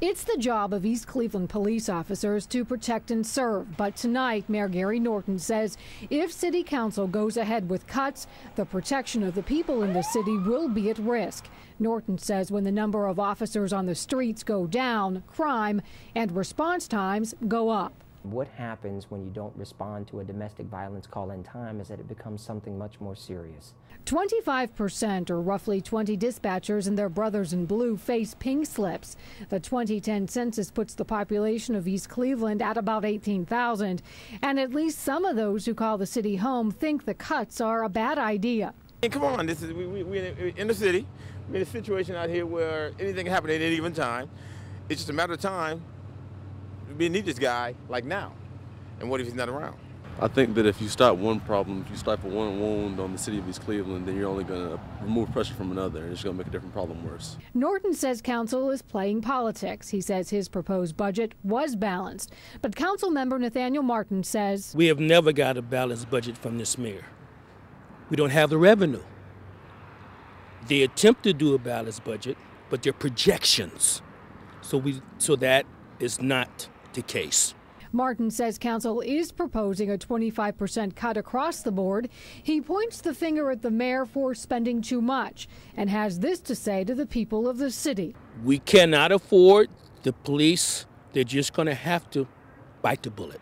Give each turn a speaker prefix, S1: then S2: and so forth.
S1: It's the job of East Cleveland police officers to protect and serve. But tonight, Mayor Gary Norton says if City Council goes ahead with cuts, the protection of the people in the city will be at risk. Norton says when the number of officers on the streets go down, crime and response times go up.
S2: What happens when you don't respond to a domestic violence call in time is that it becomes something much more serious.
S1: 25%, or roughly 20 dispatchers and their brothers in blue, face pink slips. The 2010 census puts the population of East Cleveland at about 18,000. And at least some of those who call the city home think the cuts are a bad idea.
S3: Hey, come on, we're in the city. We're in a situation out here where anything can happen at any given time. It's just a matter of time. We need this guy like now. And what if he's not around?
S4: I think that if you stop one problem, if you stifle one wound on the city of East Cleveland, then you're only going to remove pressure from another, and it's going to make a different problem worse.
S1: Norton says council is playing politics. He says his proposed budget was balanced. But council member Nathaniel Martin says
S5: we have never got a balanced budget from this mayor. We don't have the revenue. They attempt to do a balanced budget, but they're projections. So that is not the case.
S1: Martin says council is proposing a 25% cut across the board. He points the finger at the mayor for spending too much and has this to say to the people of the city.
S5: We cannot afford the police. They're just going to have to bite the bullet.